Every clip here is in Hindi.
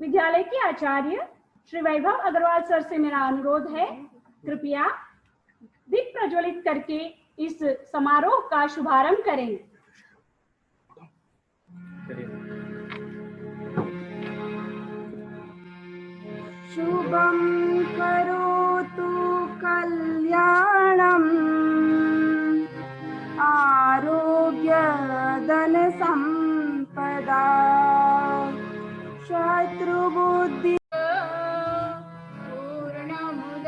विद्यालय के आचार्य श्री वैभव अग्रवाल सर से मेरा अनुरोध है, कृपया दीप प्रज्वलित करके इस समारोह का शुभारंभ करें। शुभं करोतु कल्याणं आरोग्य धन संपदा शत्रुबुद्धि पूर्णमुदच्यते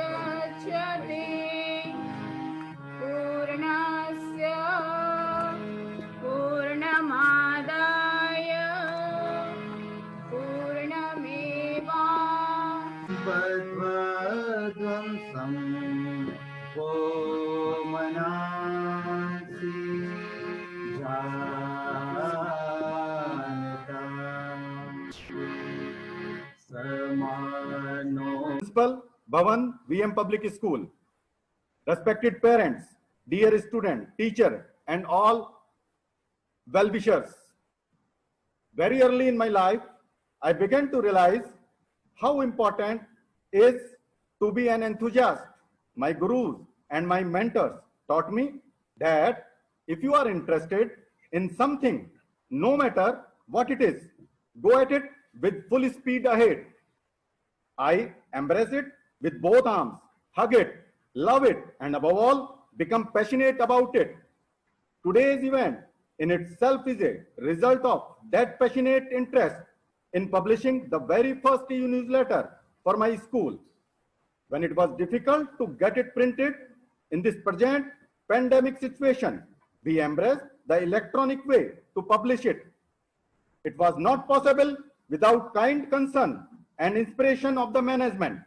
पूर्णस्य पूर्णमादाय पूर्णमेवावशिष्यते वो मनांसि जानता समानो। Principal, Bhavan, VM Public School. Respected parents, dear student, teacher, and all well-wishers. Very early in my life, I began to realize how important is to be an enthusiast. My gurus and my mentors taught me that if you are interested in something, no matter what it is, go at it with full speed ahead. I embrace it with both arms, hug it, love it, and above all, become passionate about it. Today's event in itself is a result of that passionate interest in publishing the very first e-newsletter for my school. When it was difficult to get it printed in this present pandemic situation, we embraced the electronic way to publish it. It was not possible without kind concern and inspiration of the management.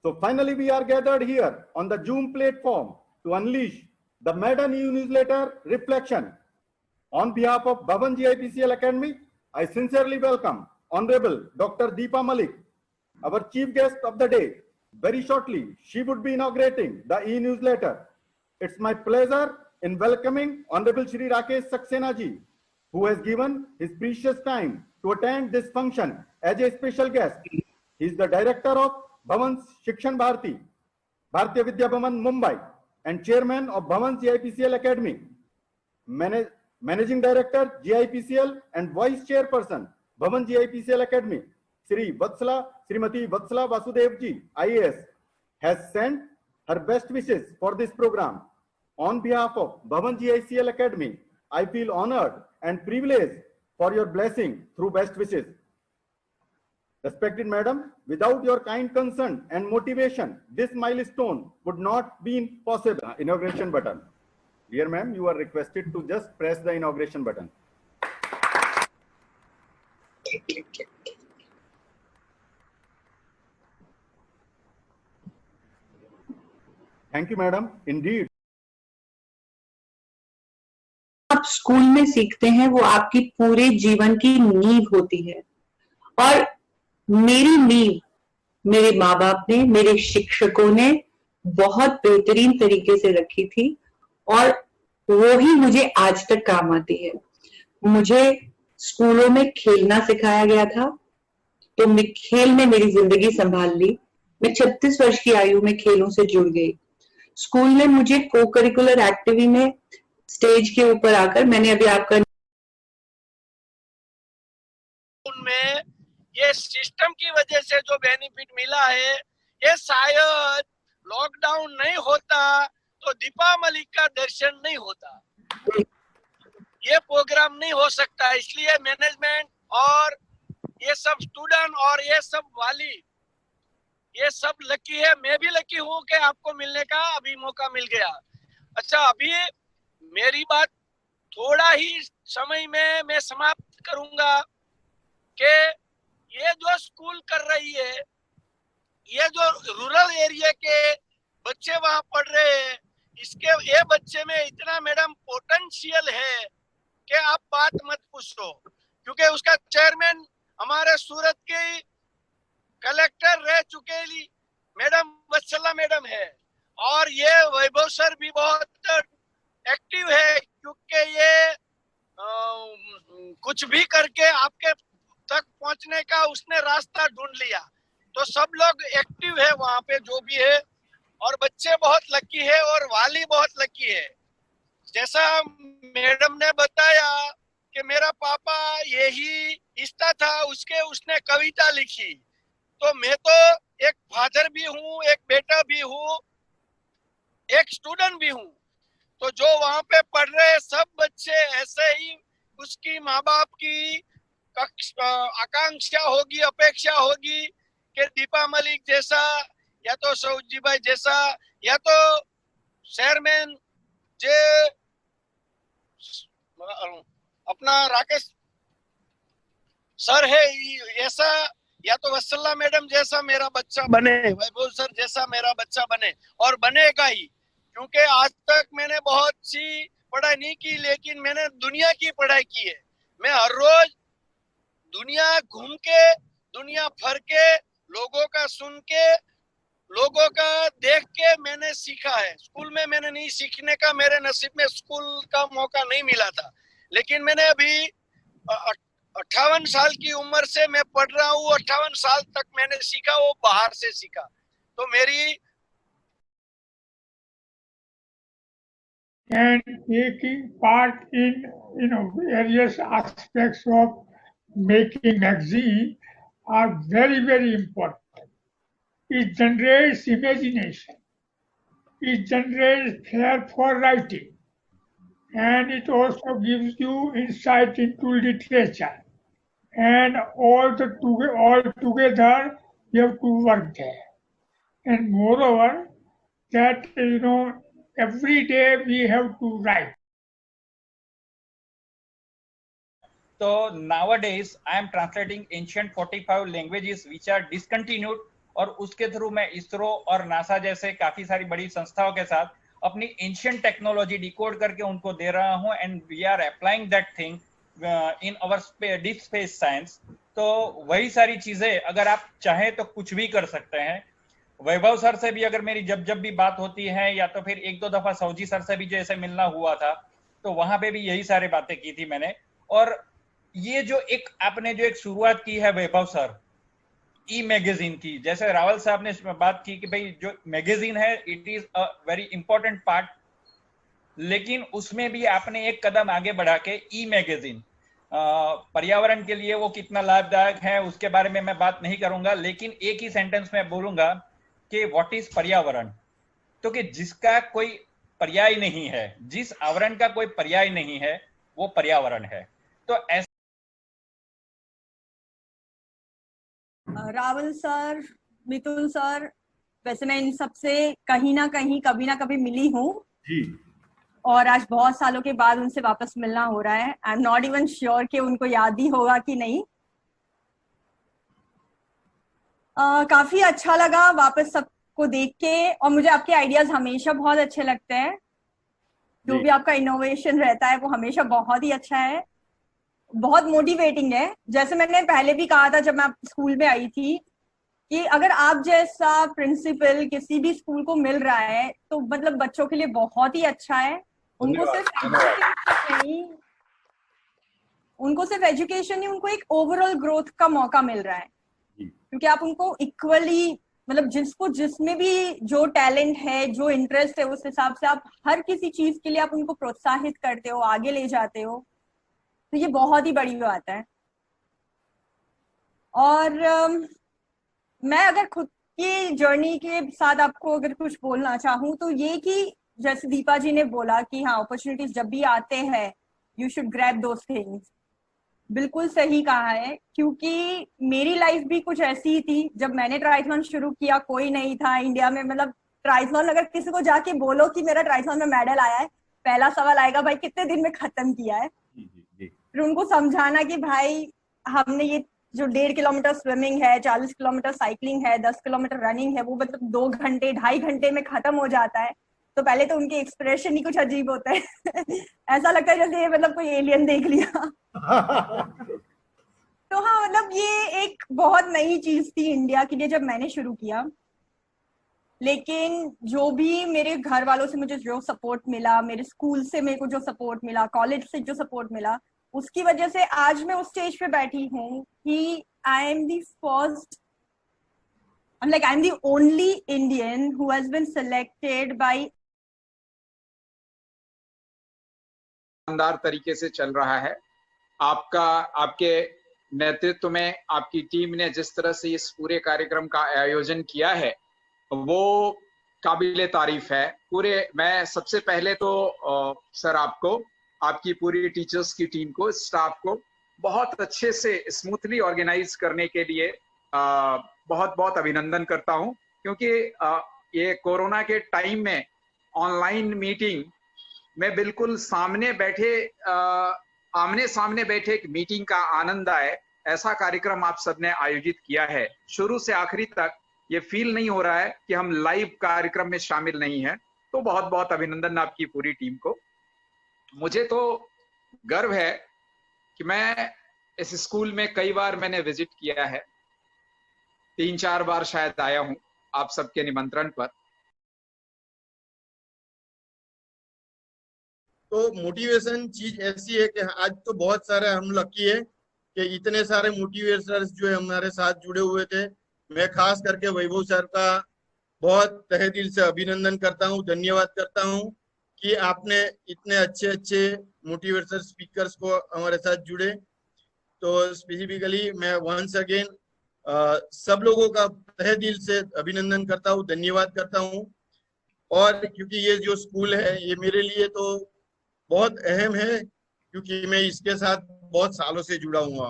So finally, we are gathered here on the Zoom platform to unleash the Maiden e-newsletter Reflection. On behalf of Bhavan GIPCL Academy, I sincerely welcome Honorable Dr. Deepa Malik, our chief guest of the day. Very shortly, she would be inaugurating the e-newsletter. It's my pleasure in welcoming Honorable Shri Rakesh Saxena ji, who has given his precious time to attend this function as a special guest. He is the director of Bhavan Shikshan Bharati, Bharatiya Vidya Bhavan Mumbai, and chairman of Bhavan GIPCL Academy, managing director GIPCL and vice chairperson Bhavan GIPCL Academy, Srimati Vatsala Vasudevji, IAS, has sent her best wishes for this program. On behalf of Bhavan GIPCL Academy, I feel honored and privileged for your blessing through best wishes. Respected Madam, without your kind concern and motivation, this milestone would not be possible. Inauguration button. Dear ma'am, you are requested to just press the inauguration button. Thank you, madam. Indeed. आप स्कूल में सीखते हैं वो आपकी पूरे जीवन की नींव होती है, और मेरी नींव मेरे माँ बाप ने, मेरे शिक्षकों ने बहुत बेहतरीन तरीके से रखी थी, और वो ही मुझे आज तक काम आती है। मुझे स्कूलों में खेलना सिखाया गया था, तो मैं खेल में मेरी जिंदगी संभाल ली। मैं 36 वर्ष की आयु में खेलों से जुड़ गई। स्कूल ने मुझे को करिकुलर एक्टिविटी में स्टेज के ऊपर आकर, मैंने अभी आपका उनमें ये सिस्टम की वजह से जो बेनिफिट मिला है, ये शायद लॉकडाउन नहीं होता तो दीपा मलिक का दर्शन नहीं होता, ये प्रोग्राम नहीं हो सकता। इसलिए मैनेजमेंट और ये सब स्टूडेंट और ये सब वाली, ये सब लकी है। मैं भी लकी हूँ कि आपको मिलने का अभी मौका मिल गया। अच्छा, अभी मेरी बात थोड़ा ही समय में मैं समाप्त करूंगा कि ये जो स्कूल कर रही है, ये जो रूरल एरिया के बच्चे वहां पढ़ रहे हैं, इसके ये बच्चे में इतना मैडम पोटेंशियल है कि आप बात मत पूछो, क्योंकि उसका चेयरमैन हमारे सूरत के कलेक्टर रह चुके मैडम वत्सला मैडम है, और ये वैभव सर भी बहुत एक्टिव है, क्योंकि ये कुछ भी करके आपके तक पहुंचने का उसने रास्ता ढूंढ लिया। तो सब लोग एक्टिव है वहां पे जो भी है, और बच्चे बहुत लकी है और वाली बहुत लकी है। जैसा मैडम ने बताया कि मेरा पापा यही इच्छा था उसने कविता लिखी, तो मैं तो एक फादर भी हूँ, एक बेटा भी हूँ, एक स्टूडेंट भी हूँ। तो जो वहां पे पढ़ रहे सब बच्चे ऐसे ही उसकी माँ बाप की आकांक्षा होगी, अपेक्षा होगी कि दीपा मलिक जैसा या तो सऊदी भाई जैसा या तो चेयरमैन जे अपना राकेश सर है ऐसा, या तो वत्सला मैडम जैसा मेरा बच्चा बने, वैभव सर जैसा मेरा बच्चा बने, और बनेगा ही। क्योंकि आज तक मैंने बहुत सी पढ़ाई नहीं की, लेकिन मैंने दुनिया की पढ़ाई की है। मैं हर रोज दुनिया घूम के, दुनिया भर के, लोगों का सुन के, लोगों का देख के मैंने सीखा है। स्कूल में मैंने नहीं सीखने का, मेरे नसीब में स्कूल का मौका नहीं मिला था, लेकिन मैंने अभी 58 साल की उम्र से मैं पढ़ रहा हूँ। 58 साल तक मैंने सीखा, वो बाहर से सीखा। तो मेरी and taking part in various aspects of making magazine are very important. It generates imagination, it generates flair for writing, and it also gives you insight into literature. And all together you have to work there. And moreover, that every day we have to write. So nowadays I am translating ancient 45 languages which are discontinued, और उसके थ्रू मैं इसरो और नासा जैसे काफी सारी बड़ी संस्थाओं के साथ अपनी एंशियंट टेक्नोलॉजी डिकोड करके उनको दे रहा हूं, and we are applying that thing in our deep space science. तो वही सारी चीजें अगर आप चाहें तो कुछ भी कर सकते हैं। वैभव सर से भी अगर मेरी जब भी बात होती है, या तो फिर एक दो दफा सौजी सर से भी जैसे मिलना हुआ था, तो वहां पे भी यही सारी बातें की थी मैंने। और ये जो एक आपने जो एक शुरुआत की है वैभव सर ई मैगजीन की, जैसे रावल साहब ने बात की कि भाई जो मैगजीन है it is a very important part, लेकिन उसमें भी आपने एक कदम आगे बढ़ा के ई मैगजीन पर्यावरण के लिए वो कितना लाभदायक है उसके बारे में मैं बात नहीं करूंगा, लेकिन एक ही सेंटेंस में बोलूंगा कि व्हाट इज पर्यावरण। तो कि जिसका कोई पर्याय नहीं है, जिस आवरण का कोई पर्याय नहीं है, वो पर्यावरण है। तो ऐसा रावल सर, मिथुन सर, वैसे मैं इन सबसे कहीं ना कहीं कभी ना कभी मिली हूँ जी, और आज बहुत सालों के बाद उनसे वापस मिलना हो रहा है। I am not even sure कि उनको याद ही होगा कि नहीं। काफी अच्छा लगा वापस सबको देख के, और मुझे आपके आइडियाज हमेशा बहुत अच्छे लगते हैं। जो भी आपका इनोवेशन रहता है वो हमेशा बहुत ही अच्छा है, बहुत मोटिवेटिंग है। जैसे मैंने पहले भी कहा था जब मैं स्कूल में आई थी कि अगर आप जैसा प्रिंसिपल किसी भी स्कूल को मिल रहा है तो मतलब बच्चों के लिए बहुत ही अच्छा है। उनको सिर्फ एजुकेशन नहीं, उनको एक ओवरऑल ग्रोथ का मौका मिल रहा है, क्योंकि आप उनको इक्वली मतलब जिसको जिसमें भी जो टैलेंट है, जो इंटरेस्ट है, उस हिसाब से आप हर किसी चीज के लिए आप उनको प्रोत्साहित करते हो, आगे ले जाते हो। तो ये बहुत ही बड़ी बात है। और मैं अगर खुद की जर्नी के साथ आपको अगर कुछ बोलना चाहूँ तो ये कि जैसे दीपा जी ने बोला कि हाँ, अपॉर्चुनिटीज जब भी आते हैं you should grab those things, बिल्कुल सही कहा है। क्योंकि मेरी लाइफ भी कुछ ऐसी ही थी। जब मैंने ट्राइथलॉन शुरू किया कोई नहीं था इंडिया में। मतलब ट्राइथलॉन अगर किसी को जाके बोलो कि मेरा ट्राइथलॉन में मेडल आया है, पहला सवाल आएगा भाई कितने दिन में खत्म किया है। फिर उनको समझाना कि भाई हमने ये जो 1.5 किलोमीटर स्विमिंग है, 40 किलोमीटर साइकिलिंग है, 10 किलोमीटर रनिंग है, वो मतलब 2 घंटे 2.5 घंटे में खत्म हो जाता है। तो पहले तो उनके एक्सप्रेशन ही कुछ अजीब होता है ऐसा लगता है जैसे मतलब कोई एलियन देख लिया तो हाँ, मतलब ये एक बहुत नई चीज थी इंडिया के लिए जब मैंने शुरू किया। लेकिन जो भी मेरे घर वालों से मुझे जो सपोर्ट मिला, मेरे स्कूल से मेरे को जो सपोर्ट मिला, कॉलेज से जो सपोर्ट मिला, उसकी वजह से आज मैं उस स्टेज पे बैठी हूँ कि I am the first, I am the only Indian who has been selected by. शानदार तरीके से चल रहा है। आपके नेतृत्व में आपकी टीम ने जिस तरह से इस पूरे कार्यक्रम का आयोजन किया है वो काबिले तारीफ है। मैं सबसे पहले तो सर आपको, आपकी पूरी टीचर्स की टीम को, स्टाफ को बहुत अच्छे से स्मूथली ऑर्गेनाइज करने के लिए बहुत बहुत अभिनंदन करता हूं, क्योंकि ये कोरोना के टाइम में ऑनलाइन मीटिंग में बिल्कुल आमने सामने बैठे एक मीटिंग का आनंद आए, ऐसा कार्यक्रम आप सबने आयोजित किया है। शुरू से आखिरी तक ये फील नहीं हो रहा है कि हम लाइव कार्यक्रम में शामिल नहीं हैं। तो बहुत बहुत अभिनंदन आपकी पूरी टीम को। मुझे तो गर्व है कि मैं इस स्कूल में कई बार मैंने विजिट किया है, 3-4 बार शायद आया हूं आप सबके निमंत्रण पर। तो मोटिवेशन चीज ऐसी है कि आज तो बहुत सारे हम लकी है कि इतने सारे मोटिवेटर्स जो है हमारे साथ जुड़े हुए थे। मैं खास करके वैभव सर का बहुत तहे दिल से अभिनंदन करता हूँ, धन्यवाद करता हूँ कि आपने इतने अच्छे अच्छे मोटिवेटर स्पीकर्स को हमारे साथ जुड़े। तो स्पेसिफिकली मैं वंस अगेन सब लोगों का तहे दिल से अभिनंदन करता हूँ, धन्यवाद करता हूँ। और क्योंकि ये जो स्कूल है ये मेरे लिए तो बहुत अहम है, क्योंकि मैं इसके साथ बहुत सालों से जुड़ा हुआ।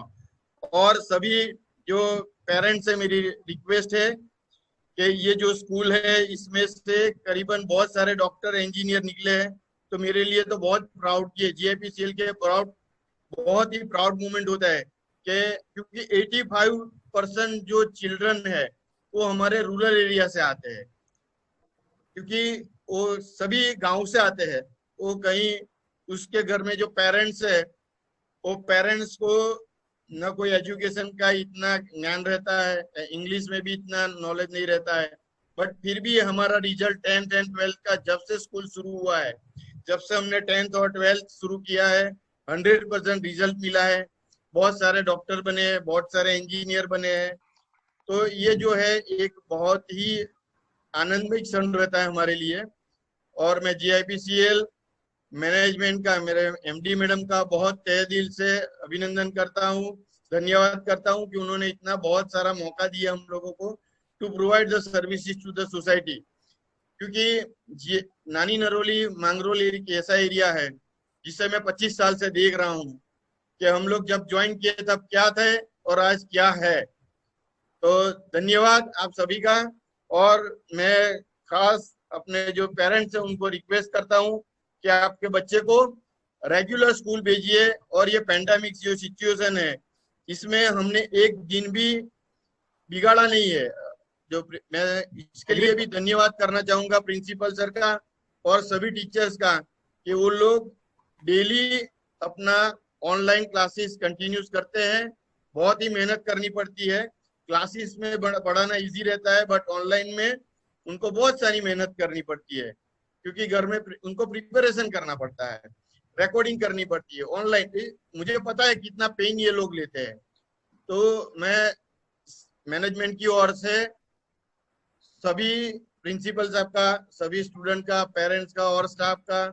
और सभी जो पेरेंट्स है, मेरी रिक्वेस्ट है कि ये जो स्कूल है इसमें से करीबन बहुत सारे डॉक्टर इंजीनियर निकले हैं। तो मेरे लिए तो बहुत प्राउड की GIPCL के बहुत ही प्राउड मोमेंट होता है कि क्योंकि 85% जो चिल्ड्रन है वो हमारे रूरल एरिया से आते हैं, क्योंकि वो सभी गांव से आते हैं। वो कहीं उसके घर में जो पेरेंट्स है वो पेरेंट्स को न कोई एजुकेशन का इतना ज्ञान रहता है, इंग्लिश में भी इतना नॉलेज नहीं रहता है, बट फिर भी हमारा रिजल्ट 10th एंड 12th का जब से स्कूल शुरू हुआ है, जब से हमने 10th और 12th शुरू किया है, 100% रिजल्ट मिला है। बहुत सारे डॉक्टर बने हैं, बहुत सारे इंजीनियर बने हैं। तो ये जो है एक बहुत ही आनंदमय क्षण रहता है हमारे लिए। और मैं GIPCL मैनेजमेंट का, मेरे MD मैडम का बहुत तहे दिल से अभिनंदन करता हूँ, धन्यवाद करता हूँ कि उन्होंने इतना बहुत सारा मौका दिया हम लोगों को to provide the services to the society. क्योंकि नानी नरोली मांगरोल एक ऐसा एरिया है जिसे मैं 25 साल से देख रहा हूँ कि हम लोग जब ज्वाइन किए तब क्या थे और आज क्या है। तो धन्यवाद आप सभी का। और मैं खास अपने जो पेरेंट्स हैं उनको रिक्वेस्ट करता हूँ कि आपके बच्चे को रेगुलर स्कूल भेजिए। और ये पेंडेमिक जो सिचुएशन है इसमें हमने एक दिन भी बिगाड़ा नहीं है। जो मैं इसके लिए भी धन्यवाद करना चाहूंगा प्रिंसिपल सर का और सभी टीचर्स का कि वो लोग डेली अपना ऑनलाइन क्लासेस कंटिन्यूस करते हैं। बहुत ही मेहनत करनी पड़ती है, क्लासेस में पढ़ाना इजी रहता है, बट ऑनलाइन में उनको बहुत सारी मेहनत करनी पड़ती है, क्योंकि घर में उनको प्रिपरेशन करना पड़ता है, रिकॉर्डिंग करनी पड़ती है ऑनलाइन। मुझे पता है कितना पेन ये लोग लेते हैं। तो मैं मैनेजमेंट की ओर से सभी प्रिंसिपल साहब का, सभी स्टूडेंट का, पेरेंट्स का और स्टाफ का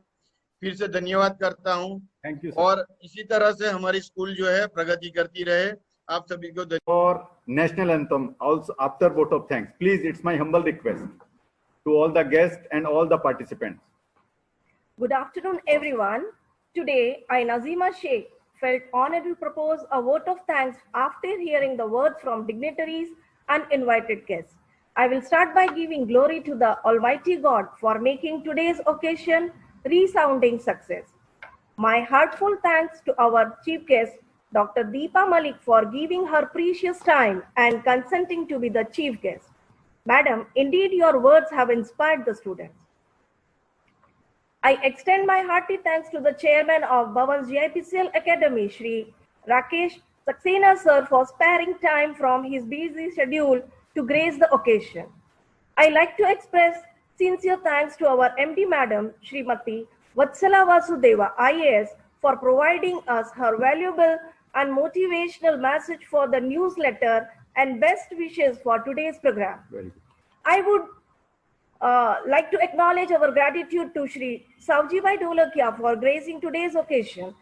फिर से धन्यवाद करता हूं। Thank you. और इसी तरह से हमारी स्कूल जो है प्रगति करती रहे। आप सभी को और national anthem also after vote of thanks, please, it's my humble request to all the guests and all the participants. Good afternoon, everyone. Today, I, Nazima Sheikh, felt honored to propose a vote of thanks after hearing the words from dignitaries and invited guests. I will start by giving glory to the Almighty God for making today's occasion resounding success. My heartfelt thanks to our chief guest, Dr. Deepa Malik, for giving her precious time and consenting to be the chief guest. Madam, indeed your words have inspired the students. I extend my hearty thanks to the chairman of Bhavan's GIPCL Academy, Shri Rakesh Saxena sir, for sparing time from his busy schedule to grace the occasion. I like to express sincere thanks to our MD Madam, Srimati Vatsala Vasudeva, IAS, for providing us her valuable and motivational message for the newsletter, and best wishes for today's program. Very good. I would like to acknowledge our gratitude to Shri Savjibai Dholakia for gracing today's occasion